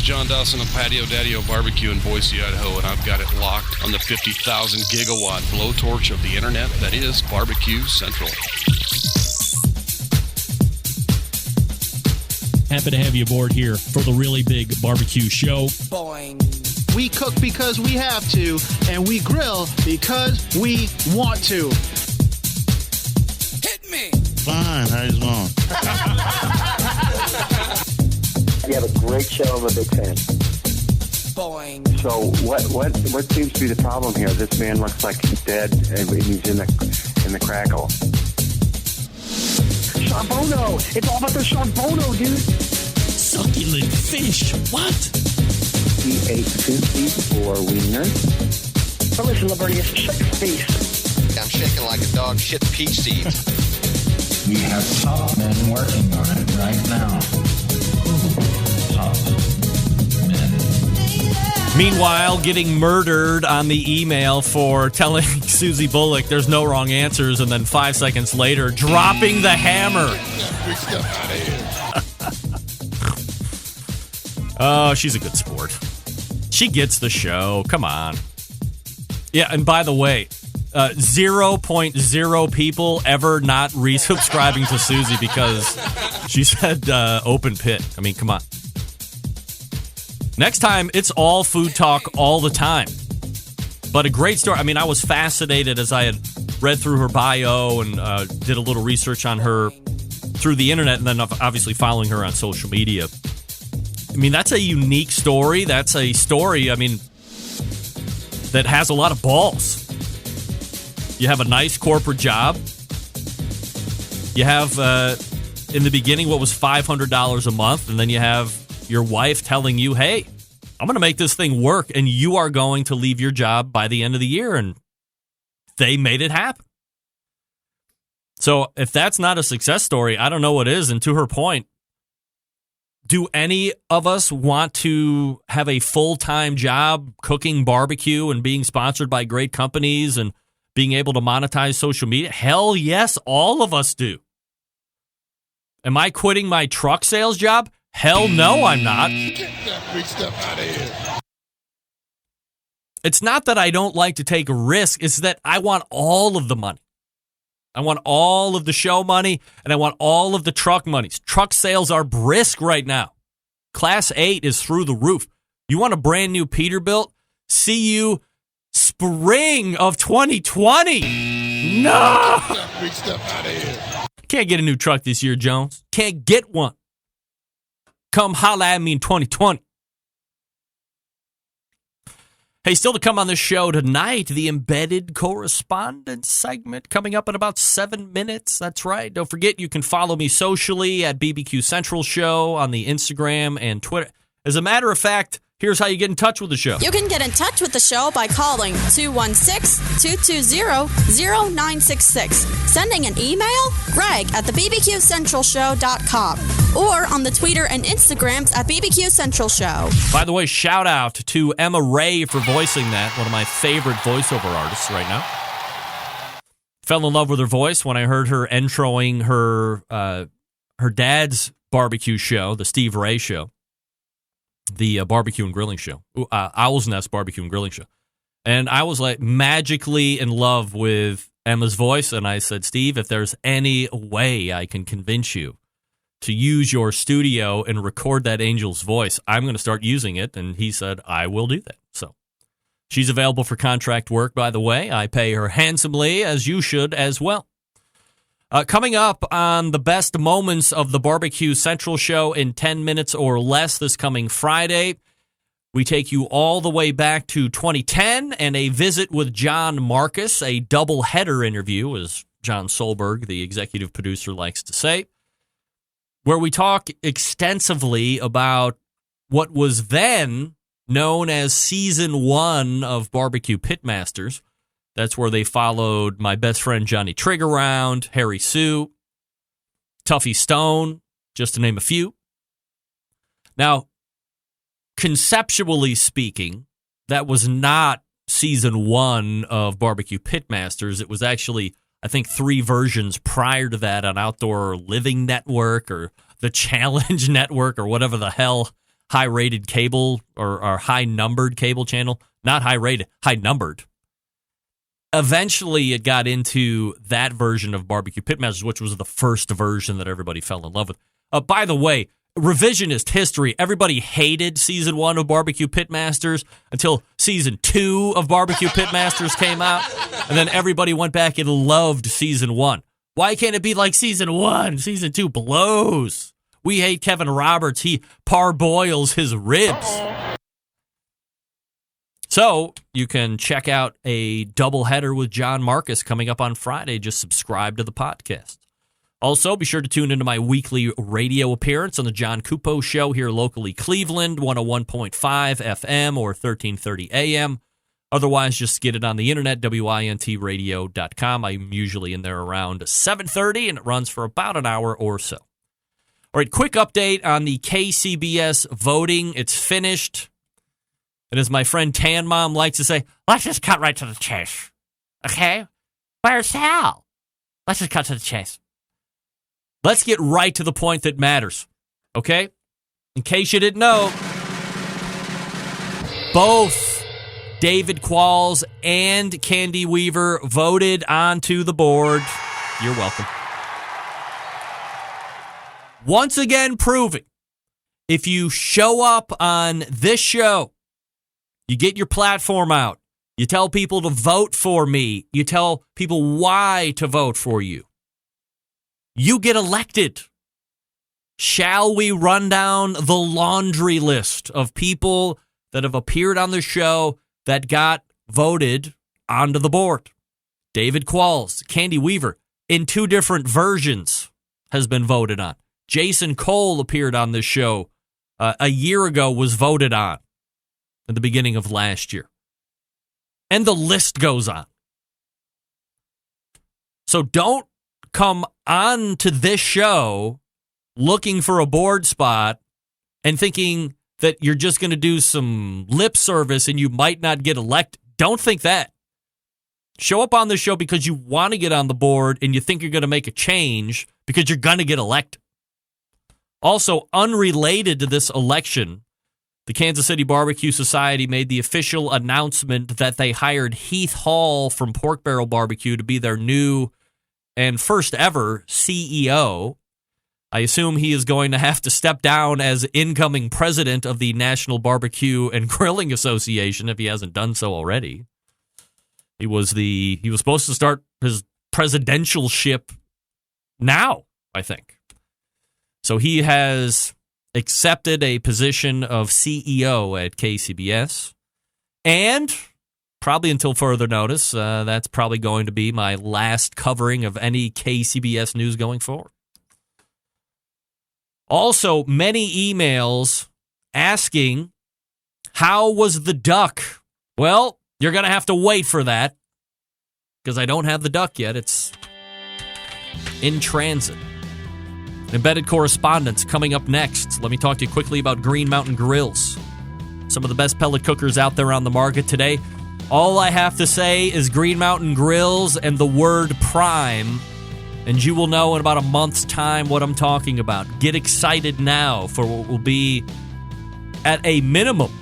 John Dawson of Patio Daddy-O Barbecue in Boise, Idaho, and I've got it locked on the 50,000 gigawatt blowtorch of the internet that is Barbecue Central. Happy to have you aboard here for the really big barbecue show. Boing. We cook because we have to, and we grill because we want to. Hit me. Fine, how's on? You have a great show. I'm a big fan. Boing. So what seems to be the problem here? This man looks like he's dead and he's in the crackle. Charbono! It's all about the Charbono, dude! Succulent fish. What? He ate 2 feet or wiener. But listen, Liberty, shut your face. I'm shaking like a dog shit peach seeds. We have top men working on it right now. Top men. Meanwhile, getting murdered on the email for telling Susie Bullock there's no wrong answers, and then 5 seconds later, dropping the hammer. Oh, she's a good sport. She gets the show. Come on. Yeah, and by the way, 0.0 people ever not resubscribing to Susie because she said open pit. I mean, come on. Next time, it's all food talk all the time. But a great story. I mean, I was fascinated as I had read through her bio and did a little research on her through the internet, and then obviously following her on social media. I mean, that's a unique story. That's a story, I mean, that has a lot of balls. You have a nice corporate job. You have, in the beginning, what was $500 a month, and then you have your wife telling you, hey, I'm going to make this thing work, and you are going to leave your job by the end of the year, and they made it happen. So if that's not a success story, I don't know what is. And to her point, do any of us want to have a full-time job cooking barbecue and being sponsored by great companies and being able to monetize social media? Hell yes, all of us do. Am I quitting my truck sales job? Hell no, I'm not. Get that big stuff out of here. It's not that I don't like to take a risk. It's that I want all of the money. I want all of the show money, and I want all of the truck monies. Truck sales are brisk right now. Class 8 is through the roof. You want a brand new Peterbilt? See you spring of 2020. No! Get that big stuff out of here. Can't get a new truck this year, Jones. Can't get one. Come holla at me in 2020. Hey, still to come on the show tonight, the Embedded Correspondents segment coming up in about 7 minutes. That's right. Don't forget, you can follow me socially at BBQ Central Show on the Instagram and Twitter. As a matter of fact, here's how you get in touch with the show. You can get in touch with the show by calling 216-220-0966, sending an email, greg@thebbqcentralshow.com, or on the Twitter and Instagrams at BBQ Central Show. By the way, shout out to Emma Ray for voicing that, one of my favorite voiceover artists right now. Fell in love with her voice when I heard her introing her dad's barbecue show, the Steve Ray Show. The barbecue and grilling show, Owl's Nest barbecue and grilling show. And I was like magically in love with Emma's voice. And I said, Steve, if there's any way I can convince you to use your studio and record that angel's voice, I'm going to start using it. And he said, I will do that. So she's available for contract work, by the way. I pay her handsomely, as you should as well. Coming up on the best moments of the Barbecue Central Show in 10 minutes or less this coming Friday, we take you all the way back to 2010 and a visit with John Marcus, a double-header interview, as Jon Solberg, the executive producer, likes to say, where we talk extensively about what was then known as Season 1 of Barbecue Pitmasters. That's where they followed my best friend Johnny Triggerround, Harry Sue, Tuffy Stone, just to name a few. Now, conceptually speaking, that was not Season 1 of Barbecue Pitmasters. It was actually, I think, 3 versions prior to that on Outdoor Living Network or the Challenge Network or whatever the hell high-rated cable or high-numbered cable channel. Not high-rated, high-numbered. Eventually, it got into that version of Barbecue Pitmasters, which was the first version that everybody fell in love with. By the way, revisionist history. Everybody hated season 1 of Barbecue Pitmasters until season 2 of Barbecue Pitmasters came out. And then everybody went back and loved season 1. Why can't it be like season 1? Season 2 blows. We hate Kevin Roberts. He parboils his ribs. So you can check out a doubleheader with John Marcus coming up on Friday. Just subscribe to the podcast. Also, be sure to tune into my weekly radio appearance on the John Cupo Show here locally, Cleveland, 101.5 FM or 1330 AM. Otherwise, just get it on the internet, wintradio.com. I'm usually in there around 7:30, and it runs for about an hour or so. All right, quick update on the KCBS voting. It's finished. And as my friend Tan Mom likes to say, let's just cut right to the chase. Okay? Where's Sal? Let's just cut to the chase. Let's get right to the point that matters, okay? In case you didn't know, both David Qualls and Candy Weaver voted onto the board. You're welcome. Once again proving, if you show up on this show, you get your platform out, you tell people to vote for me, you tell people why to vote for you, you get elected. Shall we run down the laundry list of people that have appeared on the show that got voted onto the board? David Qualls, Candy Weaver, in 2 different versions, has been voted on. Jason Cole appeared on this show a year ago, was voted on at the beginning of last year. And the list goes on. So don't come on to this show looking for a board spot and thinking that you're just going to do some lip service and you might not get elected. Don't think that. Show up on the show because you want to get on the board and you think you're going to make a change because you're going to get elected. Also, unrelated to this election, the Kansas City Barbecue Society made the official announcement that they hired Heath Hall from Pork Barrel Barbecue to be their new and first ever CEO. I assume he is going to have to step down as incoming president of the National Barbecue and Grilling Association if he hasn't done so already. He was supposed to start his presidentialship now, I think. So he has accepted a position of CEO at KCBS, and probably until further notice, that's probably going to be my last covering of any KCBS news going forward. Also, many emails asking, how was the duck? Well, you're going to have to wait for that because I don't have the duck yet. It's in transit. Embedded Correspondents coming up next. Let me talk to you quickly about Green Mountain Grills. Some of the best pellet cookers out there on the market today. All I have to say is Green Mountain Grills and the word prime, and you will know in about a month's time what I'm talking about. Get excited now for what will be, at a minimum,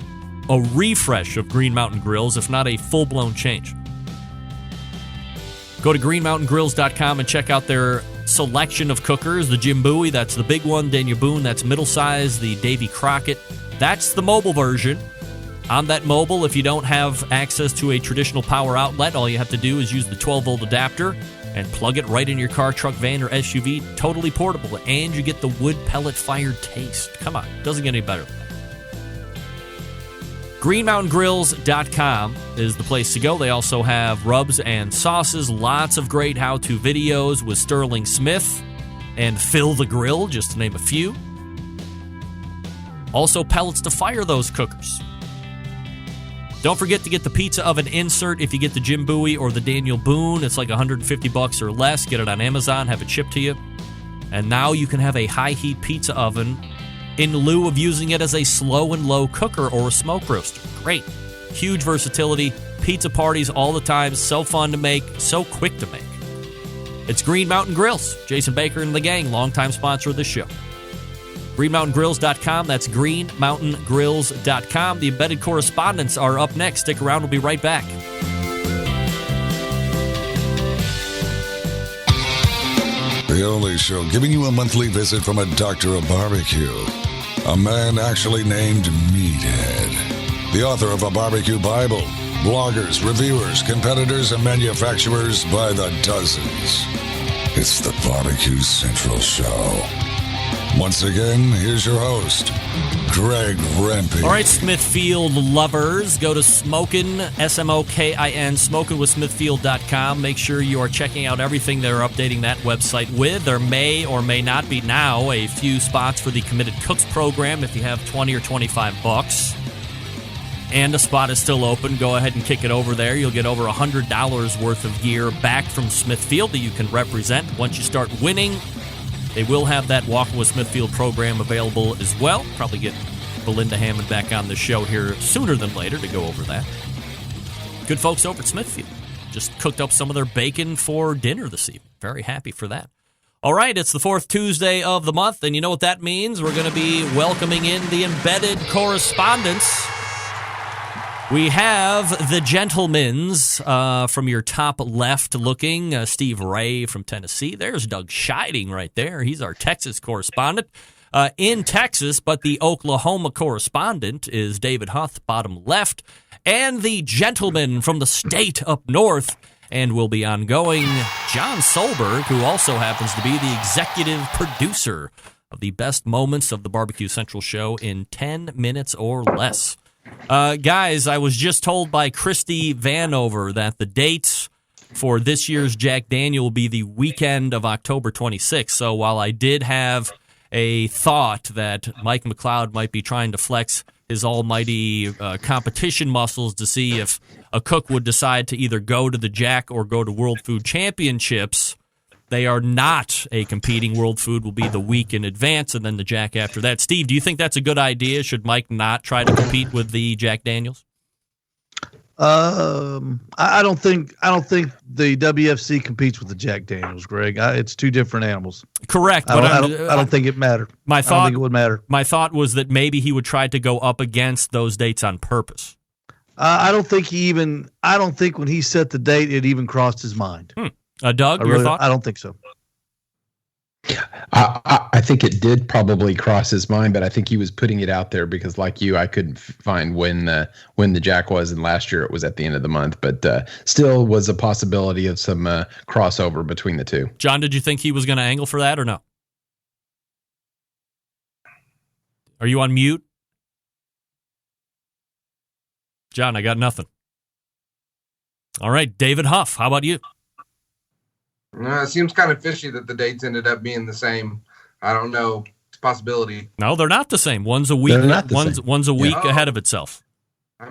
a refresh of Green Mountain Grills, if not a full-blown change. Go to greenmountaingrills.com and check out their selection of cookers. The Jim Bowie, that's the big one. Daniel Boone, that's middle size. The Davy Crockett, that's the mobile version. On that mobile, if you don't have access to a traditional power outlet, all you have to do is use the 12-volt adapter and plug it right in your car, truck, van, or SUV. Totally portable, and you get the wood pellet-fired taste. Come on, doesn't get any better than that. GreenMountainGrills.com is the place to go. They also have rubs and sauces, lots of great how-to videos with Sterling Smith and Phil the Grill, just to name a few. Also, pellets to fire those cookers. Don't forget to get the pizza oven insert if you get the Jim Bowie or the Daniel Boone. It's like $150 or less. Get it on Amazon, have it shipped to you. And now you can have a high-heat pizza oven in lieu of using it as a slow and low cooker or a smoke roaster. Great. Huge versatility. Pizza parties all the time. So fun to make. So quick to make. It's Green Mountain Grills. Jason Baker and the gang, longtime sponsor of this show. GreenMountainGrills.com. That's GreenMountainGrills.com. The embedded correspondents are up next. Stick around. We'll be right back. The only show giving you a monthly visit from a doctor of barbecue. A man actually named Meathead. The author of a barbecue Bible. Bloggers, reviewers, competitors, and manufacturers by the dozens. It's the Barbecue Central Show. Once again, here's your host, Greg Rempe. All right, Smithfield lovers, go to Smokin', S-M-O-K-I-N, Smokin'withSmithfield.com. Make sure you are checking out everything they're updating that website with. There may or may not be now a few spots for the Committed Cooks program if you have $20 or $25. And a spot is still open. Go ahead and kick it over there. You'll get over $100 worth of gear back from Smithfield that you can represent. Once you start winning, they will have that Walking with Smithfield program available as well. Probably get Belinda Hammond back on the show here sooner than later to go over that. Good folks over at Smithfield. Just cooked up some of their bacon for dinner this evening. Very happy for that. All right, it's the fourth Tuesday of the month, and you know what that means. We're going to be welcoming in the embedded correspondents. We have the gentlemen's from your top left looking, Steve Ray from Tennessee. There's Doug Scheiding right there. He's our Texas correspondent in Texas, but the Oklahoma correspondent is David Huth, bottom left, and the gentleman from the state up north and will be ongoing, Jon Solberg, who also happens to be the executive producer of the best moments of the Barbecue Central show in 10 minutes or less. Guys, I was just told by Christy Vanover that the dates for this year's Jack Daniel will be the weekend of October 26th. So while I did have a thought that Mike McLeod might be trying to flex his almighty competition muscles to see if a cook would decide to either go to the Jack or go to World Food Championships, they are not a competing. World Food will be the week in advance, and then the Jack after that. Steve, do you think that's a good idea? Should Mike not try to compete with the Jack Daniels? I don't think the WFC competes with the Jack Daniels, Greg. It's two different animals. Correct, but I don't think it mattered. I don't think it would matter. My thought was that maybe he would try to go up against those dates on purpose. I don't think when he set the date, it even crossed his mind. Doug, your thought? I don't think so. I think it did probably cross his mind, but I think he was putting it out there because, like you, I couldn't find when the Jack was, and last year it was at the end of the month. But still was a possibility of some crossover between the two. John, did you think he was going to angle for that or no? Are you on mute? John, I got nothing. All right, David Huff, how about you? It seems kind of fishy that the dates ended up being the same. I don't know. It's a possibility. No, they're not the same. One's a week. One's a week ahead of itself. I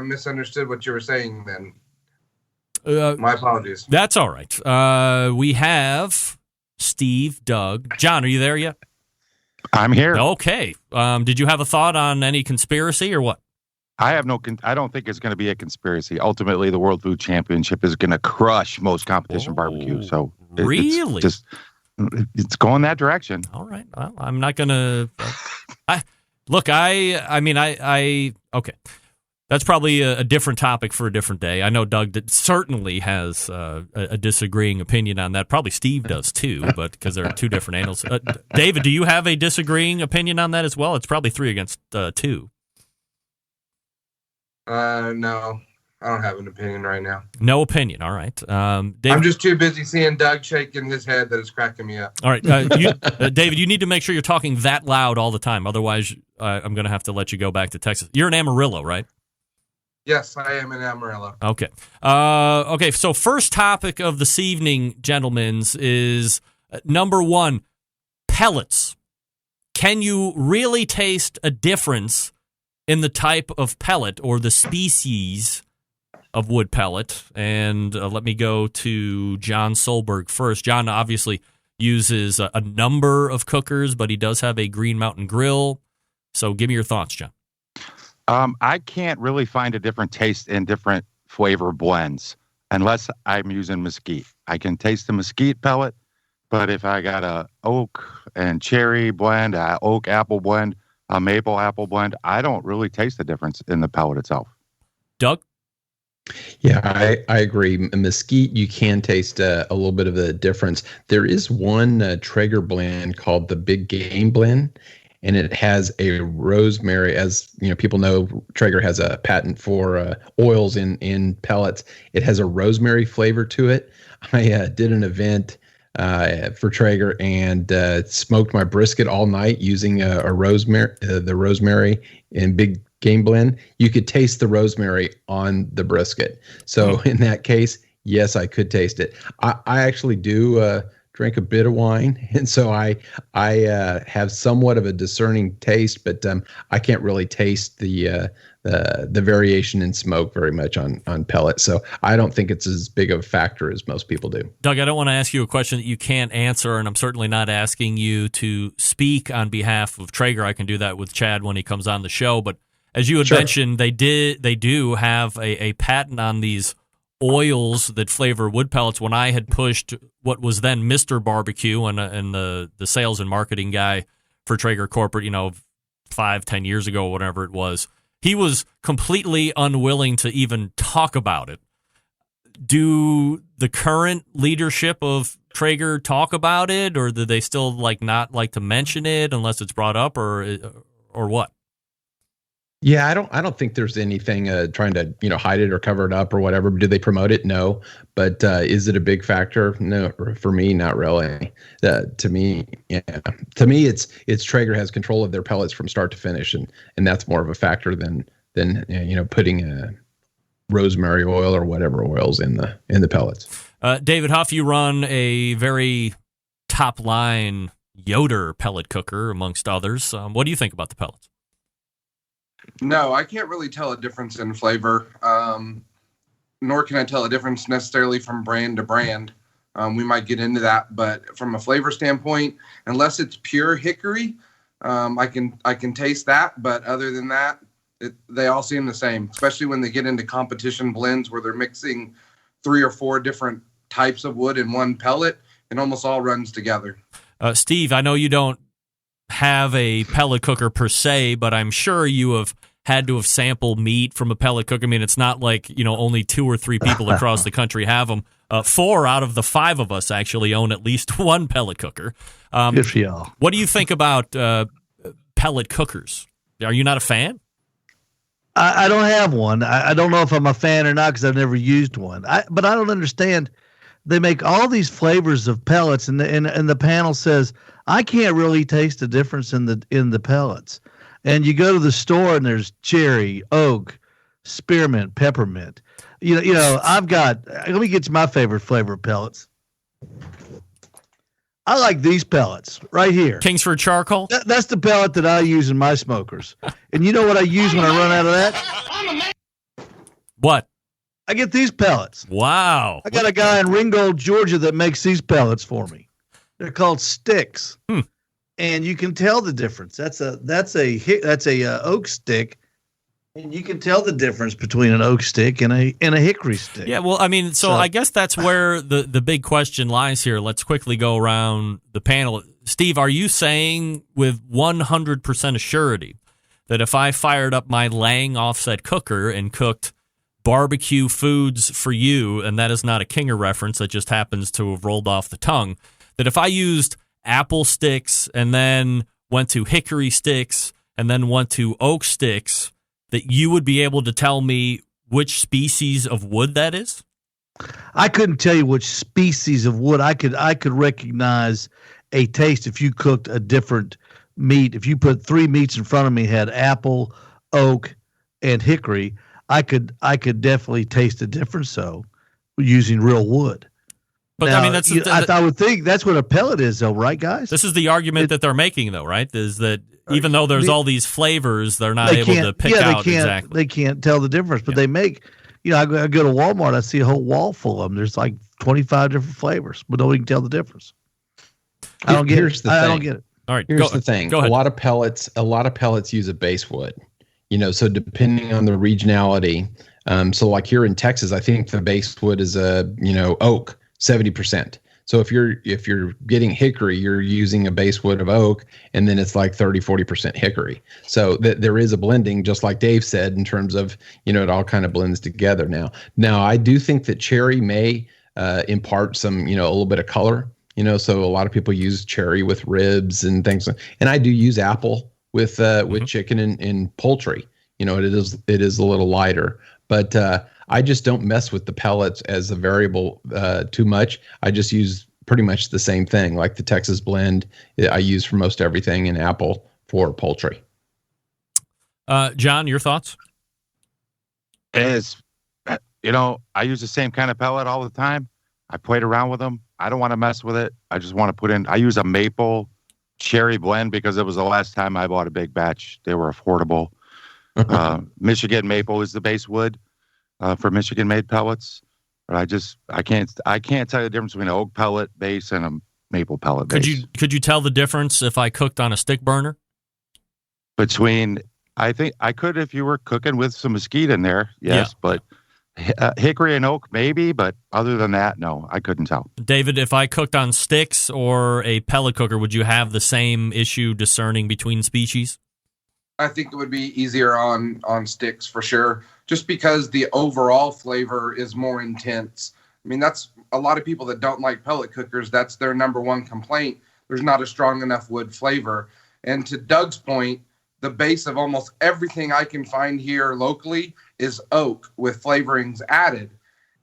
misunderstood what you were saying then. My apologies. That's all right. We have Steve, Doug. John, are you there yet? I'm here. Okay. Did you have a thought on any conspiracy or what? I don't think it's going to be a conspiracy. Ultimately, the World Food Championship is going to crush most competition barbecue. So really, it's going that direction. All right. Well, I'm not going to. Okay. That's probably a different topic for a different day. I know Doug certainly has a disagreeing opinion on that. Probably Steve does too, but because there are two different angles. David, do you have a disagreeing opinion on that as well? It's probably 3 against 2. No, I don't have an opinion right now. No opinion. All right. David, I'm just too busy seeing Doug shaking his head that it's cracking me up. All right. David, you need to make sure you're talking that loud all the time. Otherwise, I'm going to have to let you go back to Texas. You're in Amarillo, right? Yes, I am in Amarillo. Okay. Okay. So first topic of this evening, gentlemen, is number 1, pellets. Can you really taste a difference in the type of pellet or the species of wood pellet? And let me go to Jon Solberg first. John obviously uses a number of cookers, but he does have a Green Mountain grill. So give me your thoughts, John. I can't really find a different taste in different flavor blends unless I'm using mesquite. I can taste the mesquite pellet, But if I got a oak and cherry blend, a oak apple blend, a maple apple blend, I don't really taste the difference in the pellet itself. Doug? Yeah, I agree. Mesquite, you can taste a little bit of the difference. There is one Traeger blend called the Big Game Blend, and it has a rosemary. As you know, people know Traeger has a patent for oils in pellets. It has a rosemary flavor to it. I did an event for Traeger and smoked my brisket all night using a rosemary, the rosemary in Big Game Blend. You could taste the rosemary on the brisket. So in that case, yes, I could taste it. I actually do drink a bit of wine, and so I have somewhat of a discerning taste, but I can't really taste the variation in smoke very much on pellet. So I don't think it's as big of a factor as most people do. Doug, I don't want to ask you a question that you can't answer, and I'm certainly not asking you to speak on behalf of Traeger. I can do that with Chad when he comes on the show, but as you had mentioned, they do have a patent on these oils that flavor wood pellets. When I had pushed what was then Mr. Barbecue and the sales and marketing guy for Traeger Corporate, 5-10 years ago, whatever it was, he was completely unwilling to even talk about it. Do the current leadership of Traeger talk about it, or do they still not like to mention it unless it's brought up, or what? Yeah, I don't think there's anything trying to hide it or cover it up or whatever. Do they promote it? No. But is it a big factor? No, for me, not really. To me, it's Traeger has control of their pellets from start to finish, and that's more of a factor than putting rosemary oil or whatever oils in the pellets. David Huff, you run a very top line Yoder pellet cooker amongst others. What do you think about the pellets? No, I can't really tell a difference in flavor, nor can I tell a difference necessarily from brand to brand. We might get into that, but from a flavor standpoint, unless it's pure hickory, I can taste that. But other than that, they all seem the same, especially when they get into competition blends where they're mixing 3 or 4 different types of wood in one pellet. It almost all runs together. Steve, I know you don't have a pellet cooker per se, but I'm sure you have had to have sampled meat from a pellet cooker. I mean, it's not like only 2 or 3 people across the country have them. 4 out of the 5 of us actually own at least one pellet cooker. Good for y'all. What do you think about pellet cookers? Are you not a fan? I don't have one. I don't know if I'm a fan or not because I've never used one. But I don't understand. They make all these flavors of pellets, and the panel says I can't really taste the difference in the pellets. And you go to the store and there's cherry, oak, spearmint, peppermint. I've got. Let me get to my favorite flavor of pellets. I like these pellets right here. Kingsford charcoal? That's the pellet that I use in my smokers. And you know what I use when I run out of that? What? I get these pellets. Wow. I got a guy in Ringgold, Georgia that makes these pellets for me. They're called sticks. And you can tell the difference. That's a oak stick. And you can tell the difference between an oak stick and a hickory stick. Yeah, well, I mean, so I guess that's where the big question lies here. Let's quickly go around the panel. Steve, are you saying with 100% of surety that if I fired up my Lang offset cooker and cooked barbecue foods for you, and that is not a Kinger reference, that just happens to have rolled off the tongue, that if I used apple sticks and then went to hickory sticks and then went to oak sticks, that you would be able to tell me which species of wood that is? I couldn't tell you which species of wood. I could recognize a taste if you cooked a different meat. If you put 3 meats in front of me, had apple, oak, and hickory, I could definitely taste the difference. So, using real wood. But now, I mean, I would think that's what a pellet is, though, right, guys? This is the argument that they're making, though, right? Is that even though there's all these flavors, they're not able to pick out exactly. They can't tell the difference, but they make. I go to Walmart, I see a whole wall full of them. There's like 25 different flavors, but nobody can tell the difference. I don't get it. I don't get it. All right, here's the thing. Go ahead. A lot of pellets use a base wood. So depending on the regionality, so like here in Texas, I think the base wood is oak, 70%. So if you're getting hickory, you're using a base wood of oak, and then it's like 30-40% hickory. So there is a blending, just like Dave said, in terms of, it all kind of blends together now. Now, I do think that cherry may impart some, a little bit of color. So a lot of people use cherry with ribs and things, and I do use apple with chicken and poultry. It is a little lighter, but I just don't mess with the pellets as a variable too much. I just use pretty much the same thing, like the Texas blend I use for most everything, and apple for poultry. John, your thoughts? I use the same kind of pellet all the time. I played around with them. I don't want to mess with it. I just want to put in. I use a maple cherry blend because it was the last time I bought a big batch. They were affordable. Michigan maple is the base wood for Michigan made pellets. But I can't tell you the difference between an oak pellet base and a maple pellet base. Could you tell the difference if I cooked on a stick burner? I think I could if you were cooking with some mesquite in there. Yes, yeah. But hickory and oak maybe, but other than that, no, I couldn't tell. David, if I cooked on sticks or a pellet cooker, would you have the same issue discerning between species? I think it would be easier on sticks for sure, just because the overall flavor is more intense. I mean, that's a lot of people that don't like pellet cookers. That's their number one complaint. There's not a strong enough wood flavor. And to Doug's point, the base of almost everything I can find here locally is oak with flavorings added.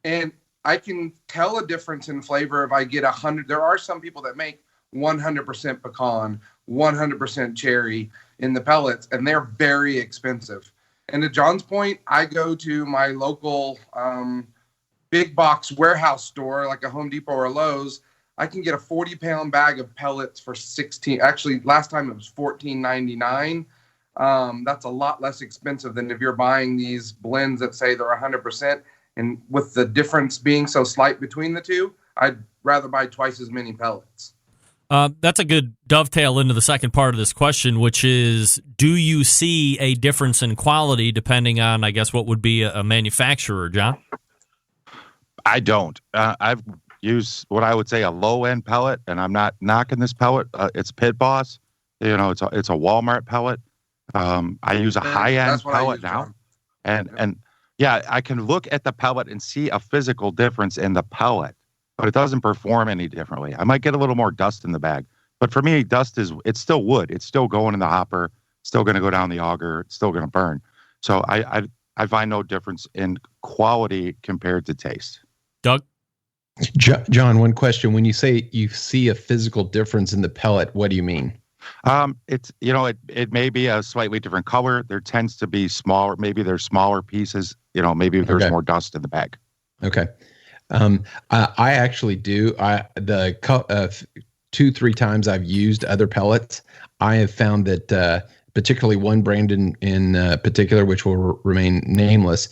And I can tell a difference in flavor if I get 100. There are some people that make 100% pecan, 100% cherry in the pellets, and they're very expensive. And to John's point, I go to my local big box warehouse store, like a Home Depot or a Lowe's. I can get a 40-pound bag of pellets for $16. Actually, last time it was $14.99. That's a lot less expensive than if you're buying these blends that say they're 100%. And with the difference being so slight between the two, I'd rather buy twice as many pellets. That's a good dovetail into the second part of this question, which is, do you see a difference in quality depending on, I guess, what would be a manufacturer, John? I don't. I've used what I would say a low-end pellet, and I'm not knocking this pellet. It's Pit Boss. It's a Walmart pellet. I use a high-end pellet now. And yeah, I can look at the pellet and see a physical difference in the pellet, but it doesn't perform any differently. I might get a little more dust in the bag, but for me, it's still wood. It's still going in the hopper, still going to go down the auger, it's still going to burn. So I find no difference in quality compared to taste. Doug? John, one question. When you say you see a physical difference in the pellet, what do you mean? It may be a slightly different color. There tends to be smaller, maybe there's smaller pieces, maybe there's more dust in the bag. Okay. I actually do. 2-3 times I've used other pellets. I have found that particularly one brand in particular, which will remain nameless,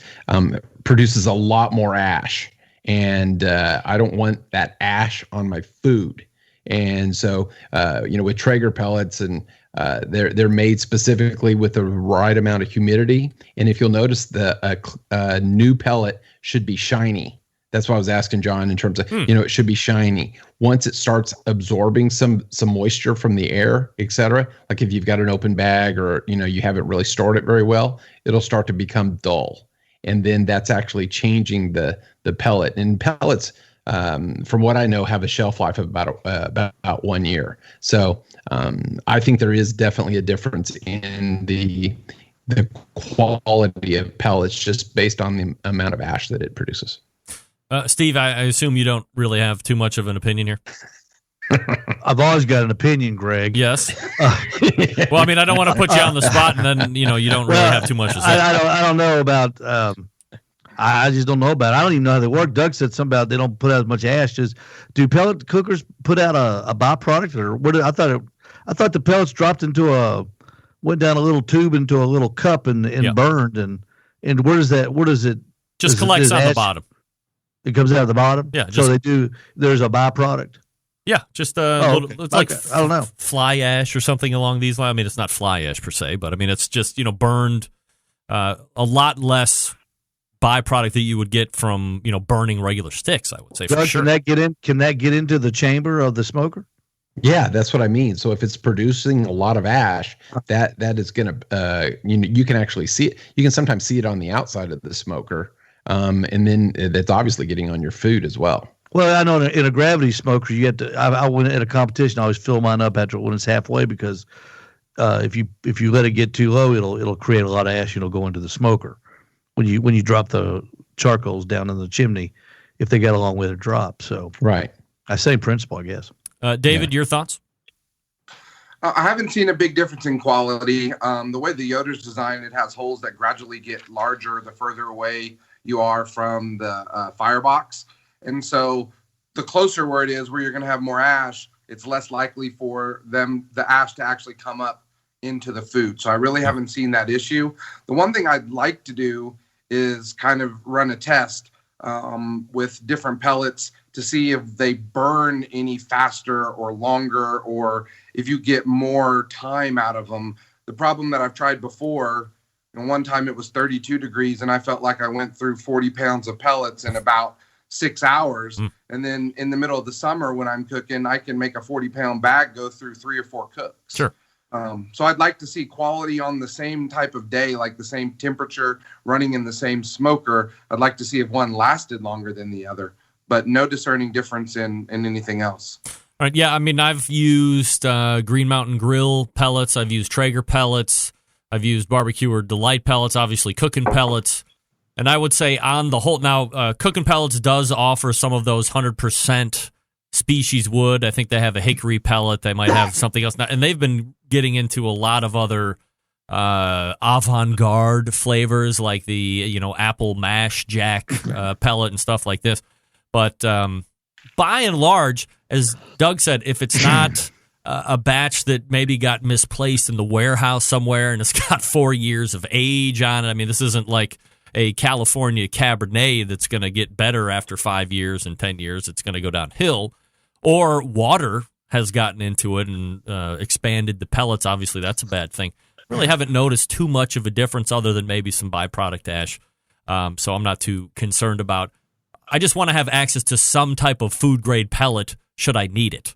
produces a lot more ash, and I don't want that ash on my food. And so, with Traeger pellets, and they're made specifically with the right amount of humidity. And if you'll notice, the new pellet should be shiny. That's why I was asking John in terms of, it should be shiny. Once it starts absorbing some moisture from the air, et cetera, like if you've got an open bag or, you haven't really stored it very well, it'll start to become dull. And then that's actually changing the pellet. And pellets, from what I know, have a shelf life of about 1 year. So I think there is definitely a difference in the quality of pellets just based on the amount of ash that it produces. Steve, I assume you don't really have too much of an opinion here. I've always got an opinion, Greg. Yes. Well, I mean, I don't want to put you on the spot, and then you don't really have too much to say. I don't know about. I just don't know about it. I don't even know how they work. Doug said something about they don't put out as much ash. Do pellet cookers put out a byproduct, or what? I thought the pellets went down a little tube into a little cup and burned, and where does it just collects on the bottom? It comes out of the bottom. Yeah. So they do. There's a byproduct. Yeah, just little. Okay. It's like I don't know, fly ash or something along these lines. I mean, it's not fly ash per se, but I mean, it's just burned a lot less byproduct that you would get from burning regular sticks. I would say for Doug, sure. Can that get into the chamber of the smoker? Yeah, that's what I mean. So if it's producing a lot of ash, that is going to you can actually see it. You can sometimes see it on the outside of the smoker, and then that's obviously getting on your food as well. Well, I know in a gravity smoker, you have to. I went in a competition. I always fill mine up when it's halfway because if you let it get too low, it'll create a lot of ash. And it'll go into the smoker when you drop the charcoals down in the chimney. If they got a long way to drop, so right. Same principle, I guess. David, your thoughts? I haven't seen a big difference in quality. The way the Yoder's designed, it has holes that gradually get larger the further away you are from the firebox. And so the closer where it is, where you're going to have more ash, it's less likely for the ash to actually come up into the food. So I really haven't seen that issue. The one thing I'd like to do is kind of run a test with different pellets to see if they burn any faster or longer, or if you get more time out of them. The problem that I've tried before, one time it was 32 degrees and I felt like I went through 40 pounds of pellets in about 6 hours. And then in the middle of the summer when I'm cooking, I can make a 40-pound bag go through 3 or 4 cooks. Sure. So I'd like to see quality on the same type of day, like the same temperature, running in the same smoker. I'd like to see if one lasted longer than the other, but no discerning difference in anything else. All right, yeah, I mean, I've used Green Mountain Grill pellets. I've used Traeger pellets. I've used Barbecue or Delight pellets, obviously cooking pellets. And I would say on the whole, now cooking pellets does offer some of those 100% species wood. I think they have a hickory pellet. They might have something else. And they've been getting into a lot of other avant-garde flavors like the apple mash jack pellet and stuff like this. But by and large, as Doug said, if it's not a batch that maybe got misplaced in the warehouse somewhere and it's got 4 years of age on it, I mean, this isn't like a California Cabernet that's going to get better after 5 years and 10 years. It's going to go downhill. Or water has gotten into it and expanded the pellets. Obviously, that's a bad thing. Really haven't noticed too much of a difference other than maybe some byproduct ash. So I'm not too concerned about. I just want to have access to some type of food-grade pellet should I need it.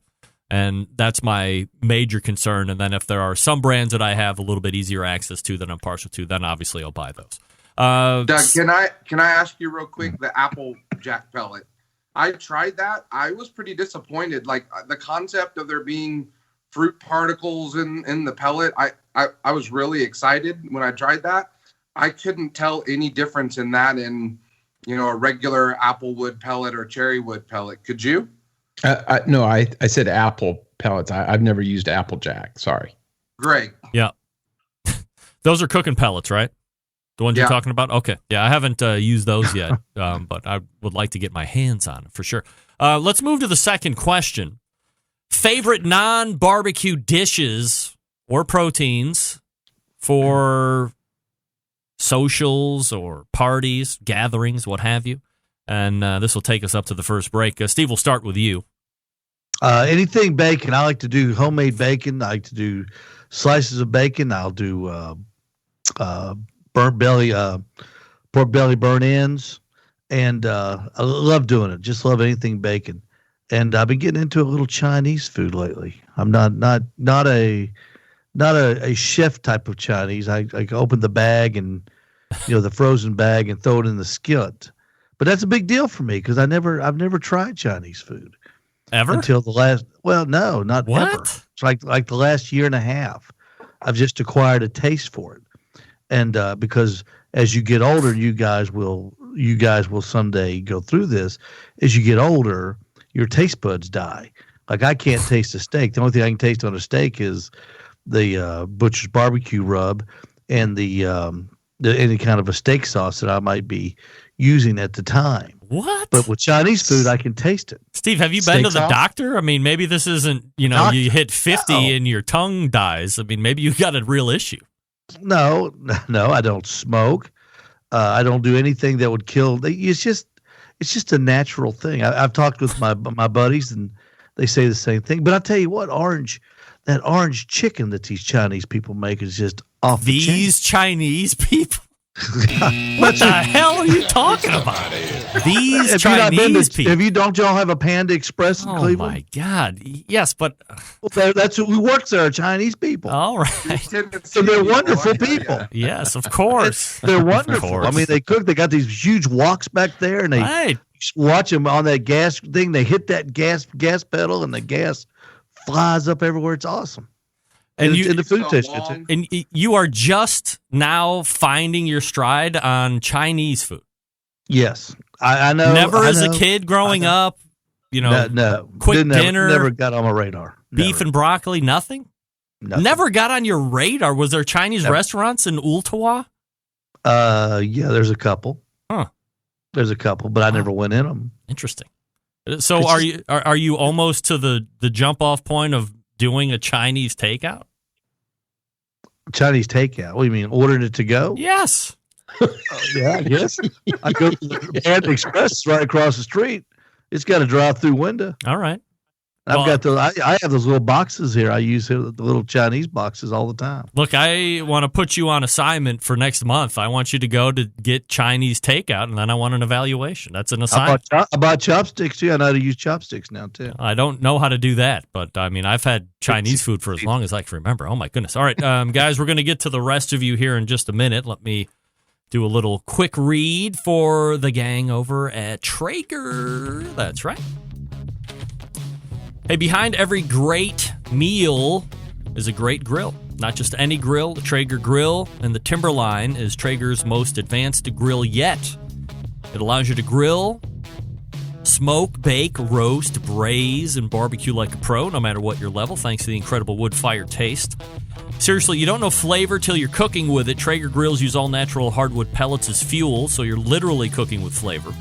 And that's my major concern. And then if there are some brands that I have a little bit easier access to that I'm partial to, then obviously I'll buy those. Doug, can I ask you real quick, the Apple Jack pellet? I tried that. I was pretty disappointed. Like the concept of there being fruit particles in the pellet, I was really excited when I tried that. I couldn't tell any difference in that in a regular apple wood pellet or cherry wood pellet. Could you? No, I said apple pellets. I've never used Apple Jack. Sorry. Great. Yeah. Those are cooking pellets, right? The ones you're talking about? Okay. Yeah, I haven't used those yet, but I would like to get my hands on it for sure. Let's move to the second question. Favorite non-barbecue dishes or proteins for socials or parties, gatherings, what have you? And this will take us up to the first break. Steve, we'll start with you. Anything bacon. I like to do homemade bacon. I like to do slices of bacon. I'll do burnt belly, pork belly burnt ends, and I love doing it. Just love anything bacon. And I've been getting into a little Chinese food lately. I'm not a chef type of Chinese. I open the bag and the frozen bag and throw it in the skillet. But that's a big deal for me because I've never tried Chinese food ever until the last. Well, no, not what? ever. It's like the last year and a half. I've just acquired a taste for it. And because as you get older, you guys will someday go through this. As you get older, your taste buds die. Like I can't taste a steak. The only thing I can taste on a steak is the butcher's barbecue rub and the any kind of a steak sauce that I might be using at the time. What? But with Chinese food, I can taste it. Steve, have you been to the doctor? I mean, maybe this isn't, you hit 50 and your tongue dies. I mean, maybe you got a real issue. No, I don't smoke. I don't do anything that would kill. It's just a natural thing. I've talked with my buddies and they say the same thing. But I tell you what, that orange chicken that these Chinese people make is just off the chain. These Chinese people? What the hell are you talking about? These Chinese people. Don't y'all have a Panda Express in Cleveland? Oh my God! Yes, but that's who works there. Are Chinese people. All right. So they're wonderful people. Yes, of course. They're wonderful. Course. I mean, they cook. They got these huge woks back there, and they watch them on that gas thing. They hit that gas pedal, and the gas flies up everywhere. It's awesome. And the food tastes good too. And you are just now finding your stride on Chinese food. Yes, I know. Never as a kid growing up, no. Quick dinner. Never got on my radar. Beef and broccoli, nothing? Never got on your radar. Was there Chinese restaurants in Ooltewah? Yeah, there's a couple. Huh. There's a couple, but I never went in them. Interesting. So are you almost to the jump off point of doing a Chinese takeout? Chinese takeout? What do you mean, ordering it to go? Yes. Yeah, I guess. I go to the Panda Express right across the street. It's got a drive-through window. All right. I've got those. I have those little boxes here. I use the little Chinese boxes all the time. Look, I want to put you on assignment for next month. I want you to go to get Chinese takeout, and then I want an evaluation. That's an assignment. I bought chopsticks too. I know how to use chopsticks now too. I don't know how to do that, but I mean, I've had Chinese food for as long as I can remember. Oh my goodness! All right, guys, we're going to get to the rest of you here in just a minute. Let me do a little quick read for the gang over at Traeger. That's right. Hey, behind every great meal is a great grill. Not just any grill, the Traeger grill and the Timberline is Traeger's most advanced grill yet. It allows you to grill, smoke, bake, roast, braise, and barbecue like a pro, no matter what your level, thanks to the incredible wood-fired taste. Seriously, you don't know flavor till you're cooking with it. Traeger grills use all-natural hardwood pellets as fuel, so you're literally cooking with flavor.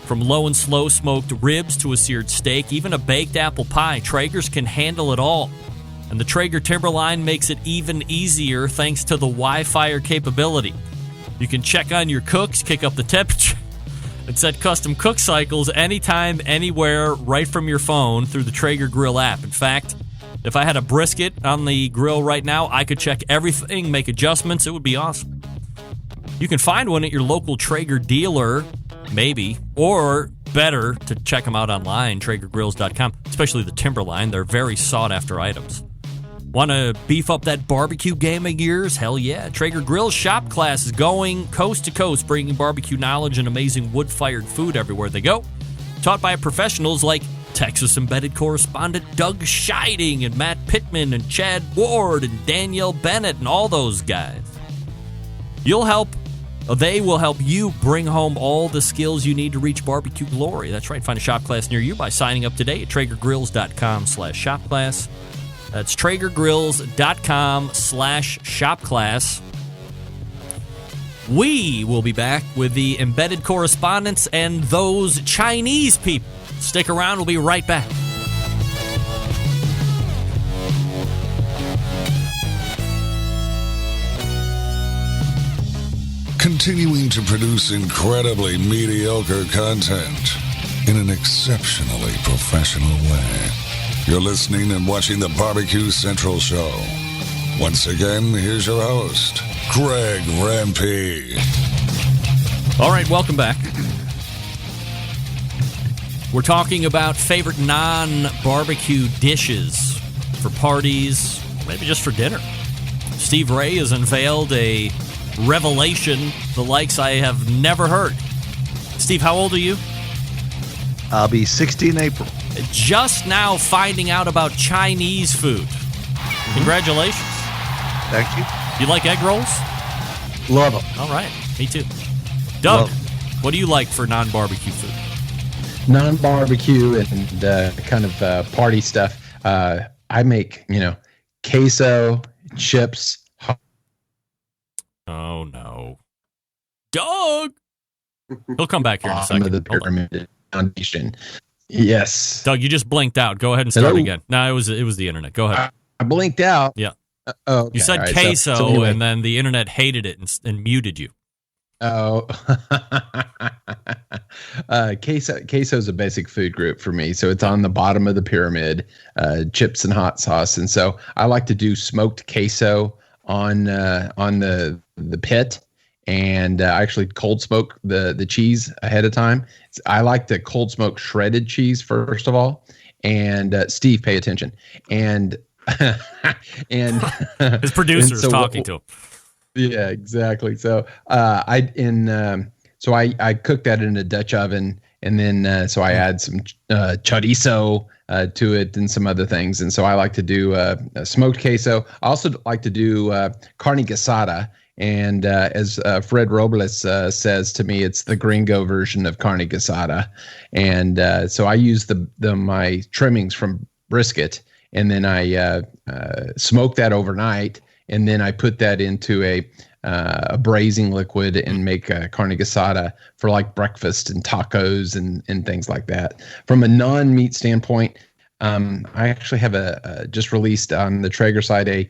From low and slow smoked ribs to a seared steak, even a baked apple pie, Traeger's can handle it all. And the Traeger Timberline makes it even easier thanks to the Wi-Fi capability. You can check on your cooks, kick up the temperature, and set custom cook cycles anytime, anywhere, right from your phone through the Traeger Grill app. In fact, if I had a brisket on the grill right now, I could check everything, make adjustments. It would be awesome. You can find one at your local Traeger dealer, maybe, or better to check them out online, TraegerGrills.com, especially the Timberline. They're very sought-after items. Want to beef up that barbecue game of yours? Hell yeah. Traeger Grills shop class is going coast to coast, bringing barbecue knowledge and amazing wood-fired food everywhere they go. Taught by professionals like Texas embedded correspondent Doug Scheiding and Matt Pittman and Chad Ward and Danielle Bennett and all those guys. They will help you bring home all the skills you need to reach barbecue glory. That's right. Find a shop class near you by signing up today at TraegerGrills.com/shopclass. That's TraegerGrills.com/shopclass. We will be back with the embedded correspondents and those Chinese people. Stick around. We'll be right back. Continuing to produce incredibly mediocre content in an exceptionally professional way. You're listening and watching the Barbecue Central Show. Once again, here's your host, Greg Rempe. All right, welcome back. We're talking about favorite non-barbecue dishes for parties, maybe just for dinner. Steve Ray has unveiled a revelation, the likes I have never heard. Steve, how old are you? I'll be 60 in April. Just now finding out about Chinese food. Congratulations. Thank you. You like egg rolls? Love them. All right, me too. Doug, what do you like for non-barbecue food? Non-barbecue and kind of party stuff. I make, queso, chips. Oh, no. Doug! He'll come back here in a second. Of the Pyramid Foundation. Yes. Doug, you just blinked out. Go ahead and start again. No, it was the internet. Go ahead. I blinked out. Yeah. Okay. You said queso, so anyway. And then the internet hated it and muted you. Oh. Queso is a basic food group for me. So it's on the bottom of the pyramid, chips and hot sauce. And so I like to do smoked queso on the pit. and I actually cold smoke the cheese ahead of time. I like to cold smoke shredded cheese first of all. And Steve, pay attention. And and his producer's talking to him. Yeah, exactly. So I cook that in a Dutch oven, and then so I add some chorizo to it and some other things. And so I like to do a smoked queso. I also like to do carne asada. And as Fred Robles says to me, it's the gringo version of carne asada. And so I use my trimmings from brisket, and then I smoke that overnight, and then I put that into a braising liquid and make carne asada for like breakfast and tacos and things like that. From a non-meat standpoint, I actually have just released on the Traeger side a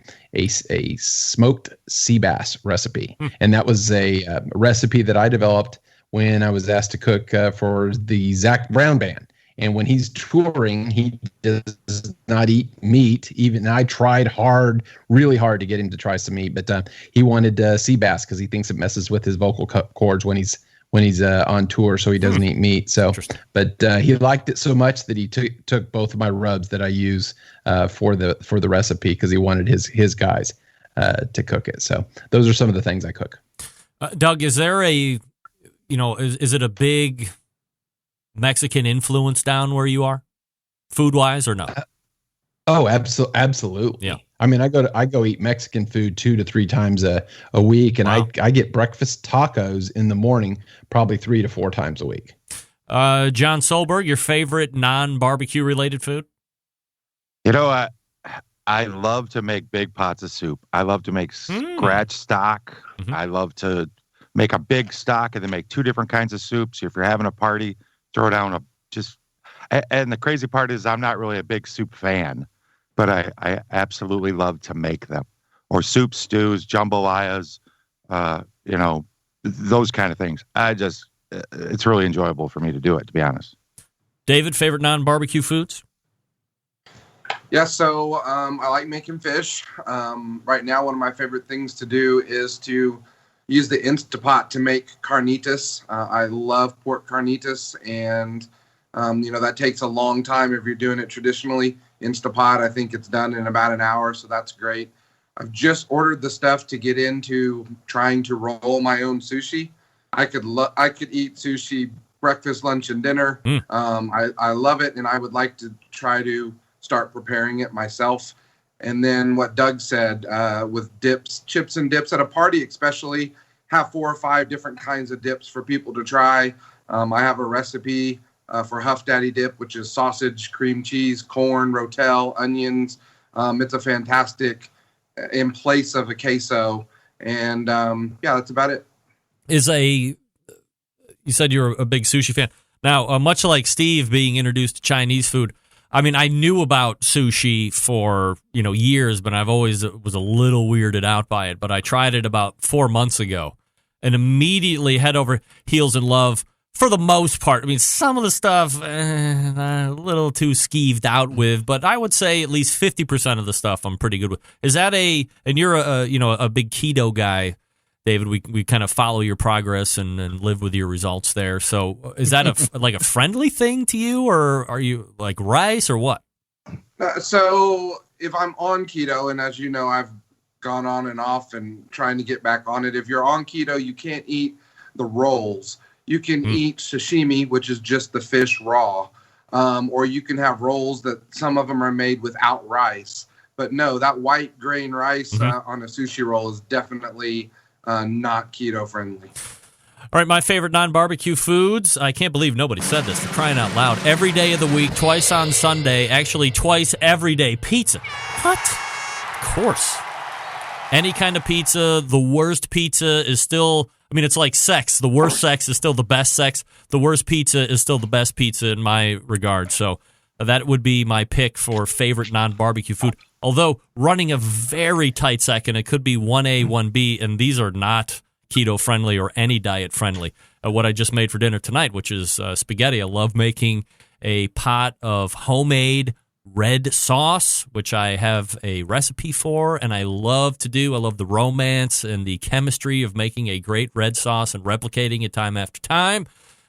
smoked sea bass recipe, and that was a recipe that I developed when I was asked to cook for the Zach Brown Band. And when he's touring, he does not eat meat. Even I tried really hard to get him to try some meat, but he wanted sea bass because he thinks it messes with his vocal cords when he's on tour, so he doesn't eat meat. So, but he liked it so much that he took both of my rubs that I use for the recipe because he wanted his guys to cook it. So those are some of the things I cook. Doug, is there is it a big Mexican influence down where you are, food wise, or no? Oh, absolutely. Yeah. I mean, I go eat Mexican food 2 to 3 times a week, and wow. I get breakfast tacos in the morning probably 3 to 4 times a week. Jon Solberg, your favorite non-barbecue related food? I love to make big pots of soup. I love to make scratch stock. Mm-hmm. I love to make a big stock and then make 2 different kinds of soups. If you're having a party, throw down and the crazy part is I'm not really a big soup fan, but I absolutely love to make them. Or soup, stews, jambalayas, those kind of things. It's really enjoyable for me to do it, to be honest. David, favorite non-barbecue foods? Yeah, so I like making fish. Right now, one of my favorite things to do is to use the Instapot to make carnitas. I love pork carnitas, and that takes a long time if you're doing it traditionally. Instapot, I think it's done in about an hour, so that's great. I've just ordered the stuff to get into trying to roll my own sushi. I could eat sushi breakfast, lunch, and dinner. I love it, and I would like to try to start preparing it myself. And then what Doug said with dips, chips and dips at a party, especially have 4 or 5 different kinds of dips for people to try. I have a recipe for Huff Daddy dip, which is sausage, cream cheese, corn, rotel, onions. It's a fantastic in place of a queso. And that's about it. You said you're a big sushi fan. Now, much like Steve being introduced to Chinese food, I mean, I knew about sushi for, years, but I've always was a little weirded out by it. But I tried it about 4 months ago and immediately head over heels in love for the most part. I mean, some of the stuff a little too skeeved out with, but I would say at least 50% of the stuff I'm pretty good with. Is that and you're a big keto guy, David. We kind of follow your progress and live with your results there. So is that like a friendly thing to you, or are you like rice or what? So if I'm on keto, and as you know, I've gone on and off and trying to get back on it. If you're on keto, you can't eat the rolls. You can eat sashimi, which is just the fish raw, or you can have rolls that some of them are made without rice. But no, that white grain rice on a sushi roll is definitely not keto friendly. All right, my favorite non-barbecue foods. I can't believe nobody said this. For crying out loud. Every day of the week, twice on Sunday, actually twice every day. Pizza. What? Of course. Any kind of pizza. The worst pizza is still, it's like sex. The worst sex is still the best sex. The worst pizza is still the best pizza in my regard. So that would be my pick for favorite non-barbecue food. Although running a very tight second, it could be 1A, 1B, and these are not keto-friendly or any diet-friendly. What I just made for dinner tonight, which is spaghetti. I love making a pot of homemade red sauce, which I have a recipe for and I love to do. I love the romance and the chemistry of making a great red sauce and replicating it time after time,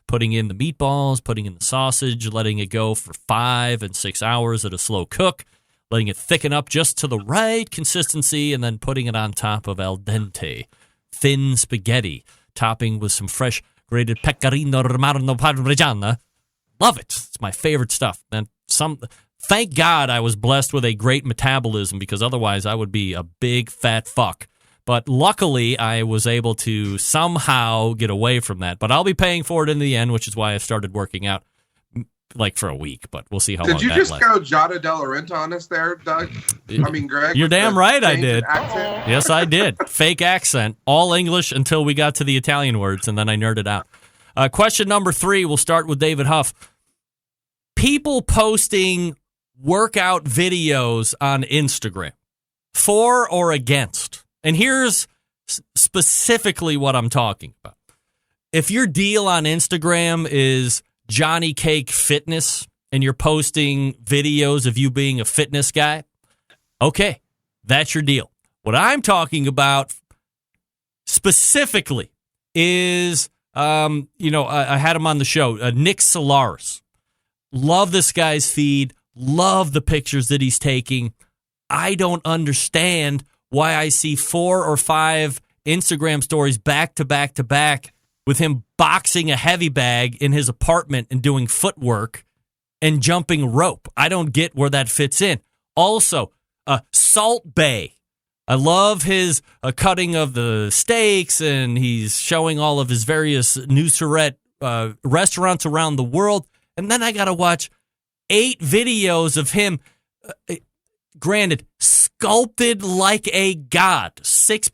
putting in the meatballs, putting in the sausage, letting it go for 5 and 6 hours at a slow cook, letting it thicken up just to the right consistency, and then putting it on top of al dente, thin spaghetti, topping with some fresh grated pecorino romano parmigiana. Love it. It's my favorite stuff. And thank God I was blessed with a great metabolism, because otherwise I would be a big fat fuck. But luckily I was able to somehow get away from that. But I'll be paying for it in the end, which is why I started working out like for a week. But we'll see how long that lasts. Did you just go Jada De Laurentiis on us there, Doug? I mean, Greg? You're damn right I did. Yes, I did. Fake accent. All English until we got to the Italian words, and then I nerded out. Question number 3, we'll start with David Huff. People posting workout videos on Instagram, for or against? And here's specifically what I'm talking about. If your deal on Instagram is Johnny Cake Fitness and you're posting videos of you being a fitness guy, okay, that's your deal. What I'm talking about specifically is, I had him on the show, Nick Solaris. Love this guy's feed. Love the pictures that he's taking. I don't understand why I see 4 or 5 Instagram stories back to back to back with him boxing a heavy bag in his apartment and doing footwork and jumping rope. I don't get where that fits in. Also, Salt Bay. I love his cutting of the steaks, and he's showing all of his various Nusret restaurants around the world. And then I got to watch 8 videos of him, granted, sculpted like a god.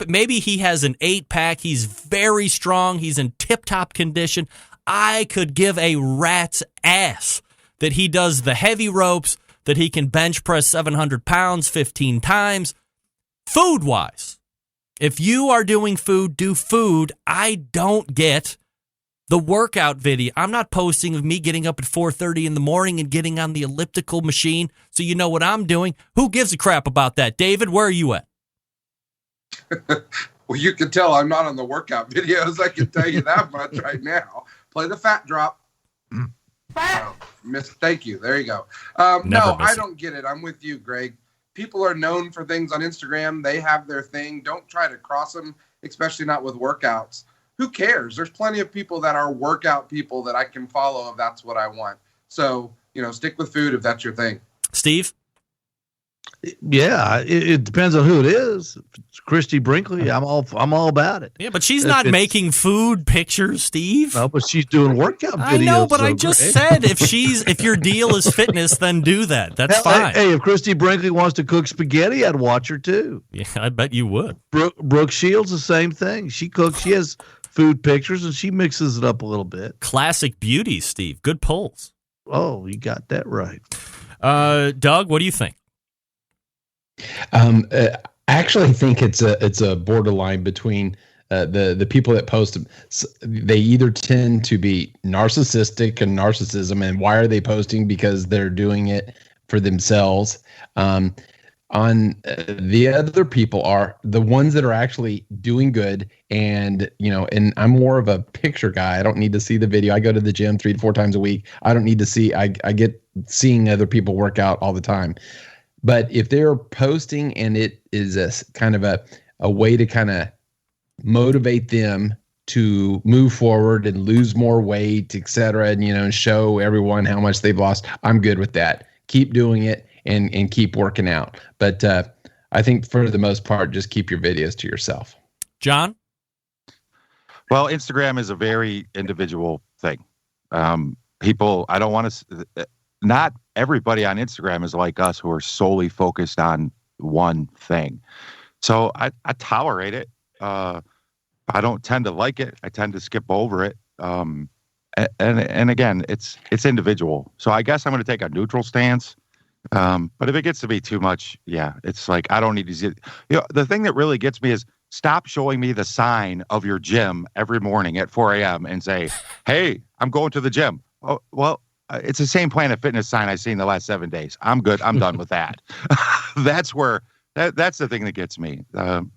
Maybe he has an 8-pack. He's very strong. He's in tip-top condition. I could give a rat's ass that he does the heavy ropes, that he can bench press 700 pounds 15 times. Food-wise, if you are doing food, do food. I don't get the workout video. I'm not posting of me getting up at 4:30 in the morning and getting on the elliptical machine so you know what I'm doing. Who gives a crap about that? David, where are you at? Well, you can tell I'm not on the workout videos. I can tell you that much right now. Play the fat drop. Thank you. There you go. No, I don't get it. I'm with you, Greg. People are known for things on Instagram. They have their thing. Don't try to cross them, especially not with workouts. Who cares? There's plenty of people that are workout people that I can follow if that's what I want. So, stick with food if that's your thing. Steve? Yeah, it depends on who it is. If it's Christy Brinkley, I'm all about it. Yeah, but she's not making food pictures, Steve. No, but she's doing workout videos. I know, but I just said if your deal is fitness, then do that. That's fine. Hey, if Christy Brinkley wants to cook spaghetti, I'd watch her too. Yeah, I bet you would. Brooke Shields, the same thing. She cooks. She has food pictures and she mixes it up a little bit. Classic beauties, Steve. Good pulls. Oh, you got that right. Doug, what do you think? I actually think it's a borderline between the people that post them. They either tend to be narcissistic and narcissism, and why are they posting? Because they're doing it for themselves. On the other people are the ones that are actually doing good, and and I'm more of a picture guy. I don't need to see the video. I go to the gym 3 to 4 times a week. I don't need to see. I get seeing other people work out all the time. But if they're posting and it is a kind of a way to kind of motivate them to move forward and lose more weight, et cetera, and show everyone how much they've lost, I'm good with that. Keep doing it and keep working out. But I think for the most part, just keep your videos to yourself. John? Well, Instagram is a very individual thing. People, I don't want to... Not everybody on Instagram is like us who are solely focused on one thing. So I tolerate it. I don't tend to like it. I tend to skip over it. And again, it's individual. So I guess I'm going to take a neutral stance. But if it gets to be too much, yeah, it's like, I don't need to see it. The thing that really gets me is stop showing me the sign of your gym every morning at 4 a.m. and say, hey, I'm going to the gym. Oh, well, it's the same Planet Fitness sign I've seen the last 7 days. I'm good. I'm done with that. That's the thing that gets me. The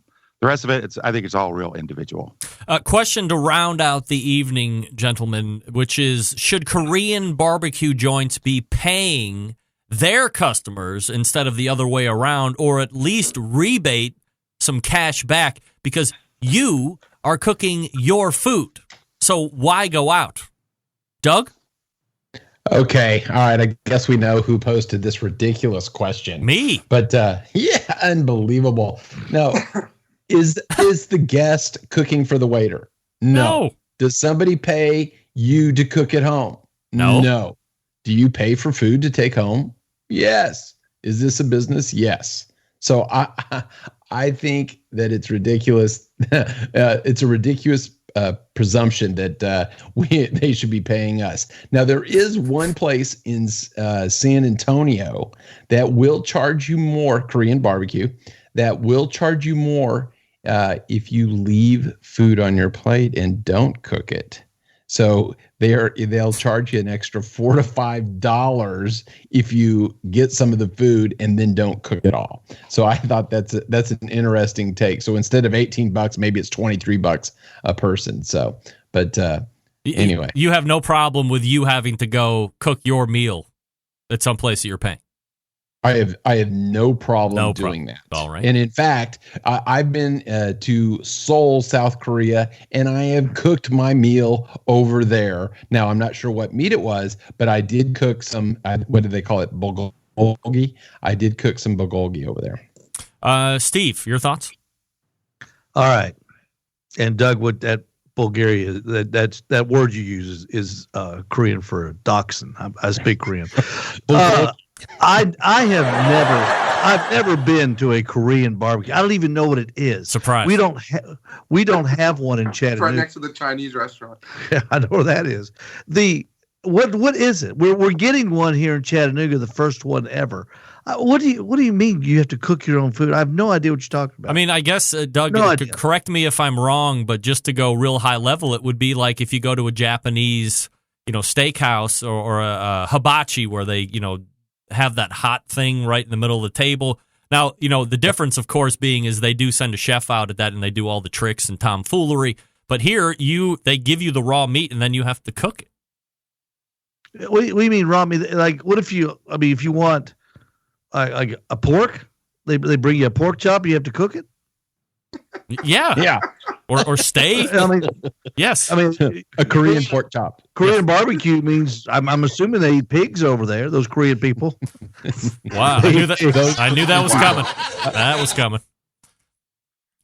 rest of it, I think it's all real individual. Question to round out the evening, gentlemen, which is, should Korean barbecue joints be paying their customers instead of the other way around, or at least rebate some cash back because you are cooking your food? So why go out? Doug? Okay. All right. I guess we know who posted this ridiculous question. Me. But yeah, unbelievable. No. Is the guest cooking for the waiter? No. Does somebody pay you to cook at home? No. Do you pay for food to take home? Yes. Is this a business? Yes. So I think that it's ridiculous. It's a ridiculous presumption that they should be paying us. Now, there is one place in San Antonio that will charge you more, Korean barbecue, that will charge you more if you leave food on your plate and don't cook it. So they'll charge you an extra $4 to $5 if you get some of the food and then don't cook it all. So I thought that's an interesting take. So instead of $18, maybe it's $23 a person. So, but anyway, you have no problem with you having to go cook your meal at some place that you're paying. I have no problem doing that. All right. And in fact, I've been to Seoul, South Korea, and I have cooked my meal over there. Now, I'm not sure what meat it was, but I did cook some, what do they call it? Bulgogi. I did cook some bulgogi over there. Steve, your thoughts? All right. And Doug, what that Bulgaria, that word you use is Korean for dachshund. I speak Korean. I've never been to a Korean barbecue. I don't even know what it is. Surprise. We don't have one in Chattanooga. It's right next to the Chinese restaurant. Yeah, I know where that is. What is it? We're getting one here in Chattanooga, the first one ever. What do you mean you have to cook your own food? I have no idea what you're talking about. I mean, I guess Doug, correct me if I'm wrong, but just to go real high level, it would be like if you go to a Japanese, steakhouse or a hibachi where they, have that hot thing right in the middle of the table. Now, the difference, of course, being is they do send a chef out at that and they do all the tricks and tomfoolery. But here, they give you the raw meat and then you have to cook it. What do you mean raw meat? Like, what if you want like a pork, they bring you a pork chop, you have to cook it? Yeah. Or steak. I mean, yes. I mean, a Korean pork chop. Korean barbecue means I'm assuming they eat pigs over there. Those Korean people. Wow, I knew that was coming. That was coming.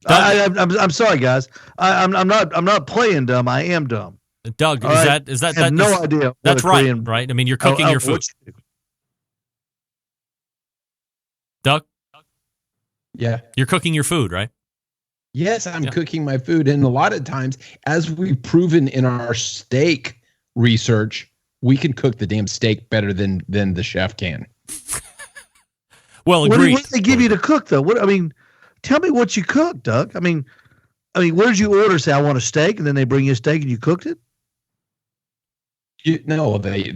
I'm sorry, guys. I'm not playing dumb. I am dumb. Doug, All right? is that I have no idea. That's right, right? I mean, you're cooking your food. Doug? Yeah. You're cooking your food, right? Yes, I'm cooking my food. And a lot of times, as we've proven in our steak research, we can cook the damn steak better than the chef can. Well, agreed. What do they give you to cook, though? Tell me what you cook, Doug. I mean, where did you order? Say, I want a steak, and then they bring you a steak and you cooked it? No, they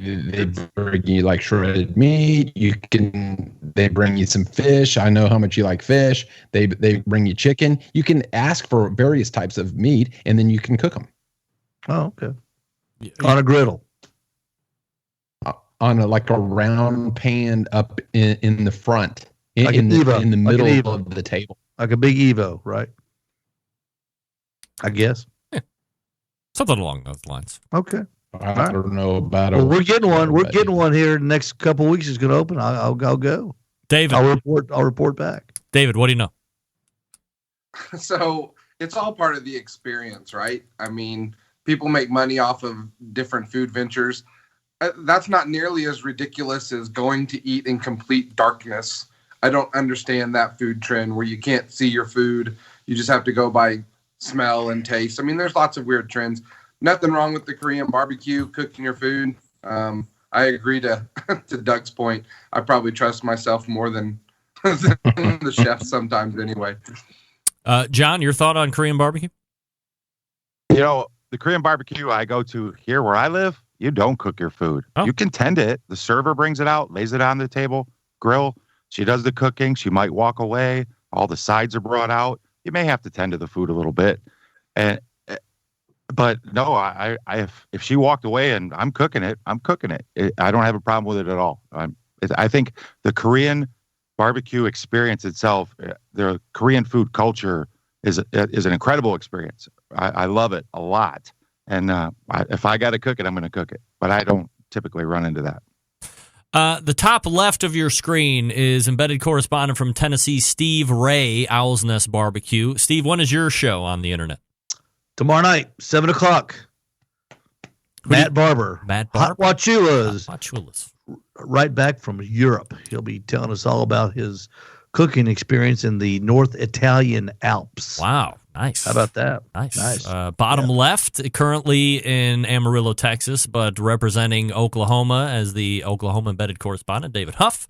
bring you like shredded meat. They bring you some fish. I know how much you like fish. They bring you chicken. You can ask for various types of meat, and then you can cook them. Oh, okay. On a griddle. On a round pan up in the front, like in the middle of the table, like a big Evo, right? I guess. Yeah. Something along those lines. Okay. I don't know about it. Well, we're getting one. We're getting one here. The next couple of weeks is going to open. I'll go. David, I'll report back. David, what do you know? So it's all part of the experience, right? I mean, people make money off of different food ventures. That's not nearly as ridiculous as going to eat in complete darkness. I don't understand that food trend where you can't see your food. You just have to go by smell and taste. I mean, there's lots of weird trends. Nothing wrong with the Korean barbecue, cooking your food. I agree to Doug's point. I probably trust myself more than the chef sometimes anyway. John, your thought on Korean barbecue? The Korean barbecue I go to here where I live, you don't cook your food. Oh. You can tend it. The server brings it out, lays it on the table, grill. She does the cooking. She might walk away. All the sides are brought out. You may have to tend to the food a little bit. But no, if she walked away and I'm cooking it, I'm cooking it. I don't have a problem with it at all. I think the Korean barbecue experience itself, the Korean food culture is an incredible experience. I love it a lot. And if I got to cook it, I'm going to cook it. But I don't typically run into that. The top left of your screen is embedded correspondent from Tennessee, Steve Ray, Owl's Nest Barbecue. Steve, when is your show on the internet? Tomorrow night, 7 o'clock. Matt Barber. Hot Wachulas. Right back from Europe. He'll be telling us all about his cooking experience in the North Italian Alps. Wow. Nice. How about that? Nice. Bottom left, currently in Amarillo, Texas, but representing Oklahoma as the Oklahoma embedded correspondent, David Huff.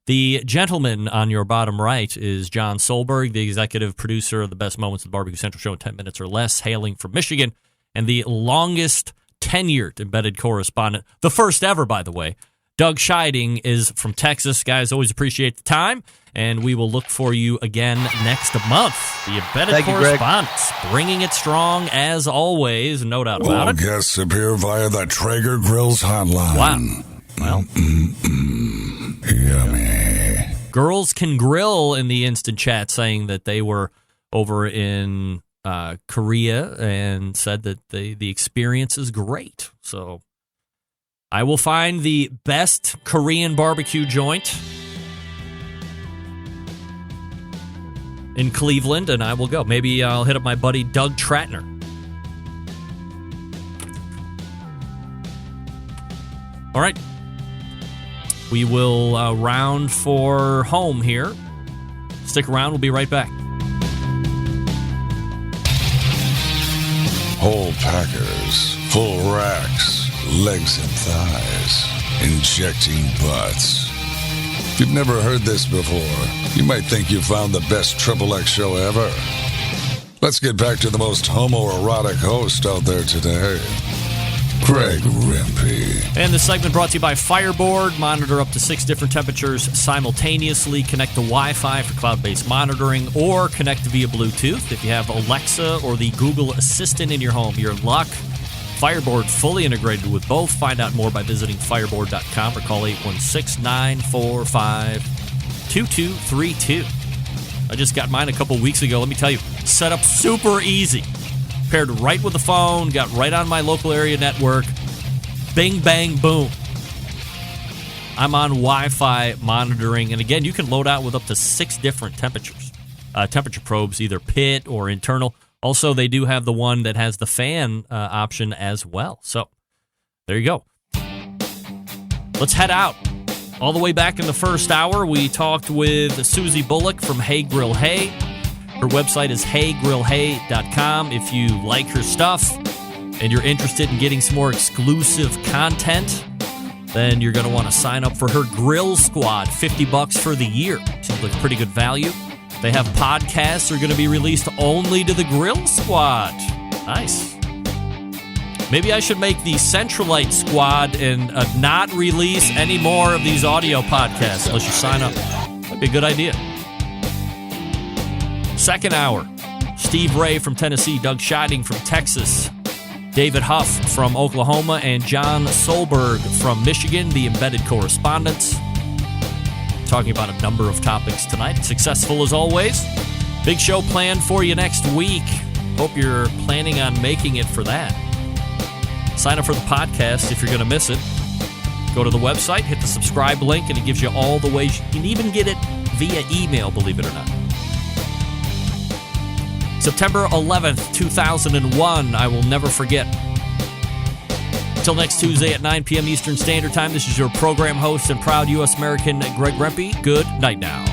The gentleman on your bottom right is Jon Solberg, the executive producer of the Best Moments of the Barbecue Central Show in 10 minutes or less, hailing from Michigan, and the longest tenured embedded correspondent, the first ever, by the way. Doug Scheiding is from Texas. Guys, always appreciate the time, and we will look for you again next month. The embedded correspondents, bringing it strong as always, no doubt about it. Guests appear via the Traeger Grills hotline. Wow. Well, yummy. Girls Can Grill in the instant chat saying that they were over in Korea and said that the experience is great. So I will find the best Korean barbecue joint in Cleveland, and I will go. Maybe I'll hit up my buddy Doug Tratner. All right. We will round for home here. Stick around. We'll be right back. Whole packers, full racks, legs and thighs, injecting butts. If you've never heard this before, you might think you found the best XXX show ever. Let's get back to the most homoerotic host out there today, Greg Rempe. And this segment brought to you by Fireboard. Monitor up to 6 different temperatures simultaneously. Connect to Wi-Fi for cloud-based monitoring or connect via Bluetooth. If you have Alexa or the Google Assistant in your home, you're in luck. Fireboard fully integrated with both. Find out more by visiting fireboard.com or call 816-945-2232. I just got mine a couple weeks ago. Let me tell you, set up super easy. Paired right with the phone, got right on my local area network. Bing, bang, boom. I'm on Wi-Fi monitoring. And again, you can load out with up to 6 different temperatures. Temperature probes, either pit or internal. Also, they do have the one that has the fan option as well. So, there you go. Let's head out. All the way back in the first hour, we talked with Susie Bullock from Hey Grill Hey. Her website is heygrillhey.com. If you like her stuff and you're interested in getting some more exclusive content, then you're going to want to sign up for her Grill Squad, $50 for the year. Seems like pretty good value. They have podcasts that are going to be released only to the Grill Squad. Nice. Maybe I should make the Centralite Squad and not release any more of these audio podcasts unless you sign up. That'd be a good idea. Second hour, Steve Ray from Tennessee, Doug Scheiding from Texas, David Huff from Oklahoma, and Jon Solberg from Michigan, the embedded correspondents. Talking about a number of topics tonight. Successful as always. Big show planned for you next week. Hope you're planning on making it for that. Sign up for the podcast if you're going to miss it. Go to the website, hit the subscribe link, and it gives you all the ways. You can even get it via email, believe it or not. September 11th, 2001. I will never forget. Until next Tuesday at 9 p.m. Eastern Standard Time, this is your program host and proud U.S. American, Greg Rempe. Good night now.